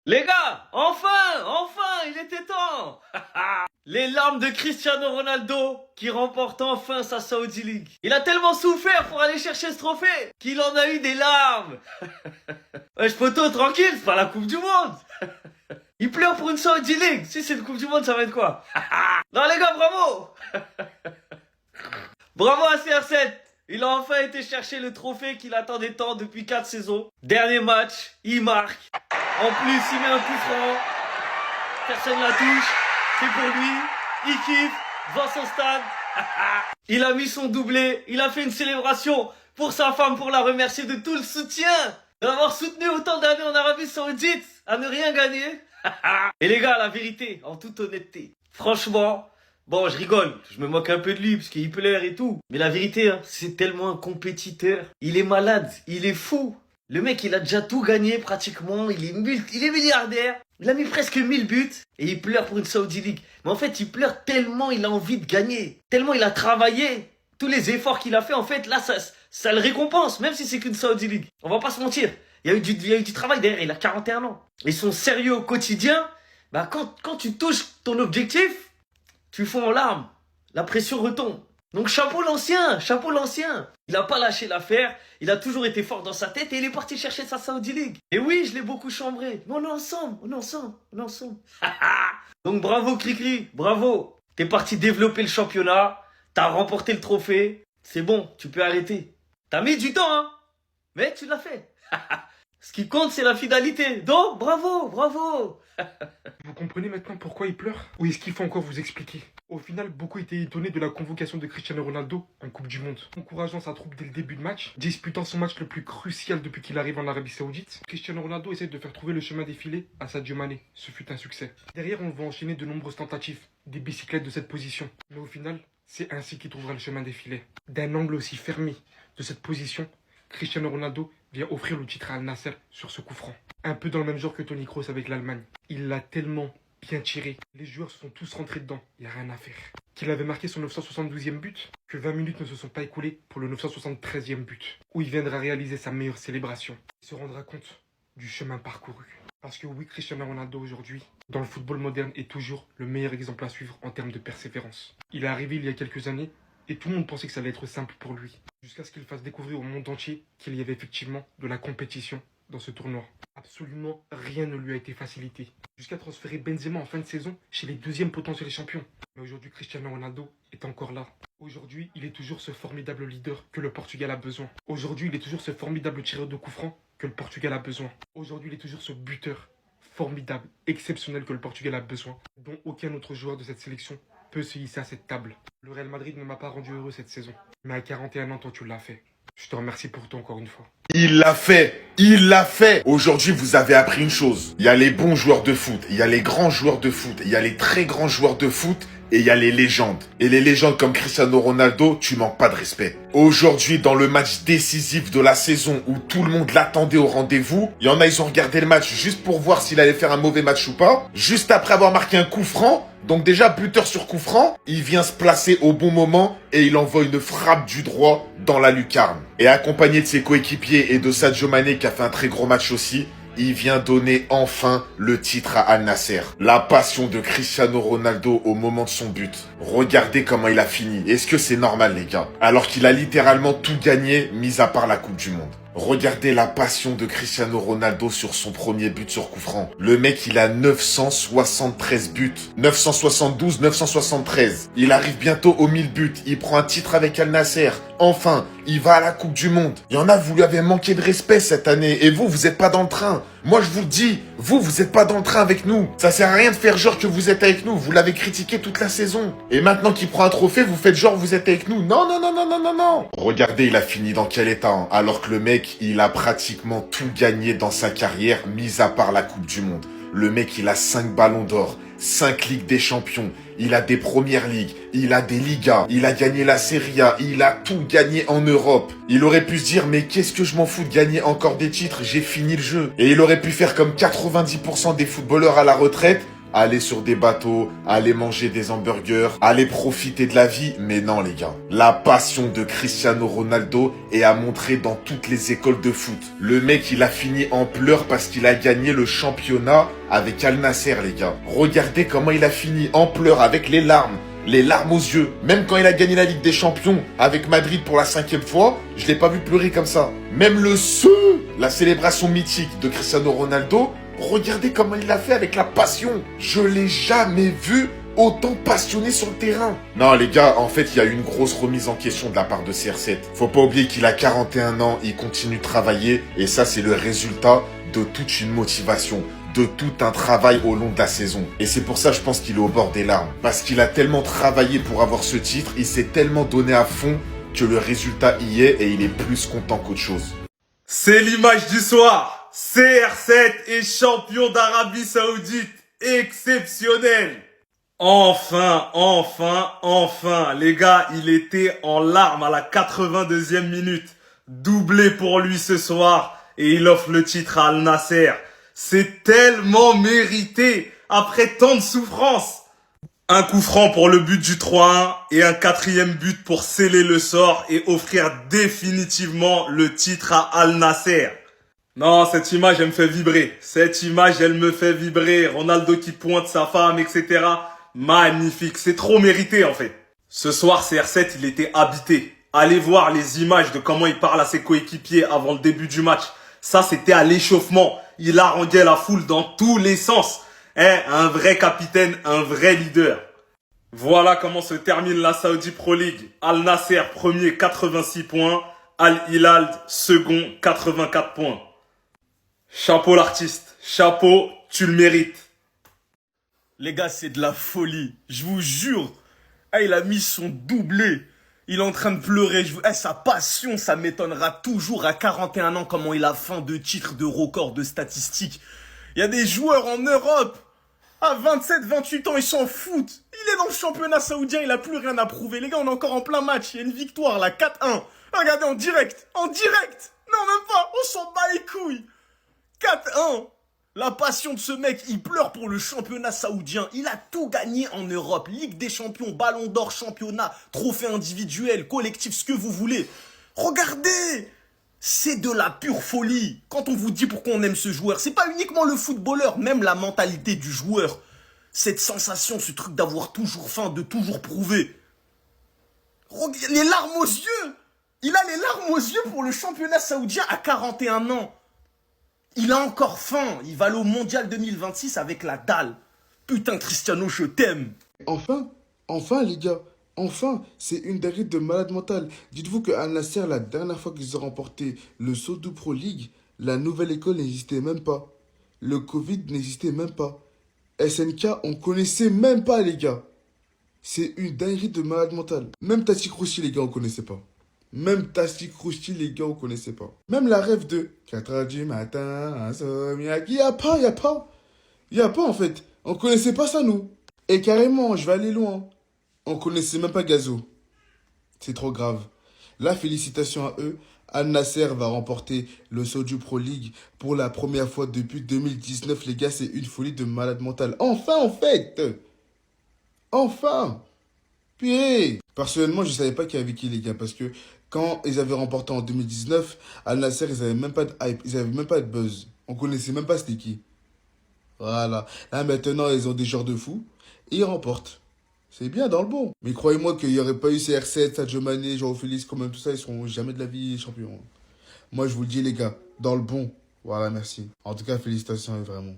Les gars, enfin, il était temps. Les larmes de Cristiano Ronaldo qui remporte enfin sa Saudi League. Il a tellement souffert pour aller chercher ce trophée qu'il en a eu des larmes. Wesh poto, tranquille, c'est pas la Coupe du Monde. Il pleure pour une Saudi League. Si c'est une Coupe du Monde, ça va être quoi? Non les gars, bravo. Bravo à CR7. Il a enfin été chercher le trophée qu'il attendait tant depuis 4 saisons. Dernier match, il marque. En plus, il met un coup franc. Personne la touche. C'est pour lui. Il kiffe. Dans son stade. Il a mis son doublé. Il a fait une célébration pour sa femme pour la remercier de tout le soutien. D'avoir soutenu autant d'années en Arabie Saoudite. À ne rien gagner. Et les gars, la vérité, en toute honnêteté. Franchement, bon, je rigole. Je me moque un peu de lui parce qu'il pleure et tout. Mais la vérité, hein, c'est tellement un compétiteur. Il est malade. Il est fou. Le mec, il a déjà tout gagné pratiquement, il est milliardaire, il a mis presque 1000 buts et il pleure pour une Saudi League. Mais en fait, il pleure tellement il a envie de gagner, tellement il a travaillé, tous les efforts qu'il a fait, en fait, là, ça le récompense, même si c'est qu'une Saudi League. On va pas se mentir, il y a eu du travail derrière, il a 41 ans. Et son sérieux au quotidien, bah quand tu touches ton objectif, tu fonds en larmes, la pression retombe. Donc chapeau l'ancien. Il n'a pas lâché l'affaire, il a toujours été fort dans sa tête et il est parti chercher sa Saudi League. Et oui, je l'ai beaucoup chambré, mais on est ensemble. Donc bravo Cricri, bravo. T'es parti développer le championnat, t'as remporté le trophée, c'est bon, tu peux arrêter. T'as mis du temps, hein, mais tu l'as fait. Ce qui compte, c'est la finalité. Donc bravo. Vous comprenez maintenant pourquoi il pleure? Ou est-ce qu'il faut encore vous expliquer? Au final, beaucoup étaient étonnés de la convocation de Cristiano Ronaldo en Coupe du Monde. Encourageant sa troupe dès le début de match, disputant son match le plus crucial depuis qu'il arrive en Arabie Saoudite, Cristiano Ronaldo essaie de faire trouver le chemin défilé à Sadio Mané. Ce fut un succès. Derrière, on va enchaîner de nombreuses tentatives, des bicyclettes de cette position. Mais au final, c'est ainsi qu'il trouvera le chemin défilé. D'un angle aussi fermé de cette position, Cristiano Ronaldo vient offrir le titre à Al Nassr sur ce coup franc. Un peu dans le même genre que Toni Kroos avec l'Allemagne. Il l'a tellement bien tiré. Les joueurs se sont tous rentrés dedans. Il n'y a rien à faire. Qu'il avait marqué son 972e but, que 20 minutes ne se sont pas écoulées pour le 973e but, où il viendra réaliser sa meilleure célébration. Il se rendra compte du chemin parcouru. Parce que oui, Cristiano Ronaldo aujourd'hui, dans le football moderne, est toujours le meilleur exemple à suivre en termes de persévérance. Il est arrivé il y a quelques années et tout le monde pensait que ça allait être simple pour lui. Jusqu'à ce qu'il fasse découvrir au monde entier qu'il y avait effectivement de la compétition dans ce tournoi. Absolument rien ne lui a été facilité. Jusqu'à transférer Benzema en fin de saison chez les deuxièmes potentiels champions. Mais aujourd'hui, Cristiano Ronaldo est encore là. Aujourd'hui, il est toujours ce formidable leader que le Portugal a besoin. Aujourd'hui, il est toujours ce formidable tireur de coup franc que le Portugal a besoin. Aujourd'hui, il est toujours ce buteur formidable, exceptionnel que le Portugal a besoin, dont aucun autre joueur de cette sélection peut se hisser à cette table. Le Real Madrid ne m'a pas rendu heureux cette saison. Mais à 41 ans, toi, tu l'as fait. Je te remercie pour tout encore une fois. Il l'a fait. Aujourd'hui, vous avez appris une chose. Il y a les bons joueurs de foot, il y a les grands joueurs de foot, il y a les très grands joueurs de foot et il y a les légendes. Et les légendes comme Cristiano Ronaldo, tu manques pas de respect. Aujourd'hui, dans le match décisif de la saison où tout le monde l'attendait au rendez-vous, il y en a, ils ont regardé le match juste pour voir s'il allait faire un mauvais match ou pas. Juste après avoir marqué un coup franc, donc déjà buteur sur coup franc, il vient se placer au bon moment et il envoie une frappe du droit dans la lucarne. Et accompagné de ses coéquipiers et de Sadio Mané qui a fait un très gros match aussi, il vient donner enfin le titre à Al Nassr. La passion de Cristiano Ronaldo au moment de son but. Regardez comment il a fini. Est-ce que c'est normal les gars? Alors qu'il a littéralement tout gagné, mis à part la Coupe du Monde. Regardez la passion de Cristiano Ronaldo sur son premier but sur coup franc. Le mec, il a 973 buts. 972, 973. Il arrive bientôt aux 1000 buts. Il prend un titre avec Al Nassr. Enfin, il va à la Coupe du Monde. Il y en a, vous lui avez manqué de respect cette année. Et vous êtes pas dans le train. Moi, je vous le dis, vous êtes pas dans le train avec nous. Ça sert à rien de faire genre que vous êtes avec nous. Vous l'avez critiqué toute la saison. Et maintenant qu'il prend un trophée, vous faites genre vous êtes avec nous. Non. Regardez, il a fini dans quel état, hein. Alors que le mec, il a pratiquement tout gagné dans sa carrière, mis à part la Coupe du Monde. Le mec, il a 5 ballons d'or, 5 Ligues des Champions, il a des Premières Ligues, il a des Ligas, il a gagné la Serie A, il a tout gagné en Europe. Il aurait pu se dire, mais qu'est-ce que je m'en fous de gagner encore des titres, j'ai fini le jeu. Et il aurait pu faire comme 90% des footballeurs à la retraite, aller sur des bateaux, aller manger des hamburgers, aller profiter de la vie. Mais non les gars, la passion de Cristiano Ronaldo est à montrer dans toutes les écoles de foot. Le mec il a fini en pleurs parce qu'il a gagné le championnat avec Al Nasser les gars. Regardez comment il a fini en pleurs avec les larmes aux yeux. Même quand il a gagné la Ligue des Champions avec Madrid pour la 5e fois, je l'ai pas vu pleurer comme ça. Même la célébration mythique de Cristiano Ronaldo, regardez comment il l'a fait avec la passion. Je l'ai jamais vu autant passionné sur le terrain. Non les gars, en fait il y a eu une grosse remise en question de la part de CR7. Faut pas oublier qu'il a 41 ans, il continue de travailler et ça c'est le résultat de toute une motivation, de tout un travail au long de la saison. Et c'est pour ça je pense qu'il est au bord des larmes. Parce qu'il a tellement travaillé pour avoir ce titre, il s'est tellement donné à fond que le résultat y est et il est plus content qu'autre chose. C'est l'image du soir. CR7 est champion d'Arabie Saoudite. Exceptionnel. Enfin. Les gars, il était en larmes à la 82e minute. Doublé pour lui ce soir. Et il offre le titre à Al Nasser. C'est tellement mérité après tant de souffrance. Un coup franc pour le but du 3-1 et un 4e but pour sceller le sort et offrir définitivement le titre à Al Nasser. Non, cette image, elle me fait vibrer. Ronaldo qui pointe sa femme, etc. Magnifique. C'est trop mérité, en fait. Ce soir, CR7, il était habité. Allez voir les images de comment il parle à ses coéquipiers avant le début du match. Ça, c'était à l'échauffement. Il haranguait la foule dans tous les sens. Un vrai capitaine, un vrai leader. Voilà comment se termine la Saudi Pro League. Al Nasser, premier, 86 points. Al Hilal, second, 84 points. Chapeau l'artiste. Chapeau, tu le mérites. Les gars, c'est de la folie. Je vous jure. Il a mis son doublé. Il est en train de pleurer. Sa passion, ça m'étonnera toujours à 41 ans comment il a faim de titres, de records, de statistiques. Il y a des joueurs en Europe. À 27, 28 ans, ils s'en foutent. Il est dans le championnat saoudien, il a plus rien à prouver. Les gars, on est encore en plein match. Il y a une victoire, là, 4-1. Regardez, en direct. Non, même pas. On s'en bat les couilles. 4-1. La passion de ce mec, il pleure pour le championnat saoudien. Il a tout gagné en Europe. Ligue des champions, ballon d'or, championnat, trophée individuel, collectif, ce que vous voulez. Regardez. C'est de la pure folie. Quand on vous dit pourquoi on aime ce joueur, c'est pas uniquement le footballeur, même la mentalité du joueur. Cette sensation, ce truc d'avoir toujours faim, de toujours prouver. Les larmes aux yeux. Il a les larmes aux yeux pour le championnat saoudien à 41 ans. Il a encore faim. Il va aller au Mondial 2026 avec la dalle. Putain, Cristiano, je t'aime. Enfin les gars, enfin, c'est une dinguerie de malade mental. Dites-vous que Al Nasser, la dernière fois qu'ils ont remporté le Saudi Pro League, la nouvelle école n'existait même pas. Le Covid n'existait même pas. SNK, on connaissait même pas les gars. C'est une dinguerie de malade mental. Même Tati Krouchi les gars, on connaissait pas. Même Tati Krouchi les gars, on connaissait pas. Même la rêve de 4h du matin, insomniaque, y a pas en fait. On connaissait pas ça nous. Et carrément, je vais aller loin. On connaissait même pas Gazo. C'est trop grave. Là, félicitations à eux. Al Nasser va remporter le Saudi Pro League pour la première fois depuis 2019. Les gars, c'est une folie de malade mental. Enfin, en fait. Enfin. Puis, personnellement, je savais pas qu'il y avait qui, les gars. Parce que quand ils avaient remporté en 2019, Al Nasser, ils avaient même pas de hype. Ils avaient même pas de buzz. On connaissait même pas c'était qui. Voilà. Là, maintenant, ils ont des genres de fous. Et ils remportent. C'est bien dans le bon. Mais croyez-moi qu'il n'y aurait pas eu CR7, Sadio Mané, João Félix, quand même tout ça, ils seront jamais de la vie champions. Moi, je vous le dis, les gars, dans le bon. Voilà, merci. En tout cas, félicitations, vraiment.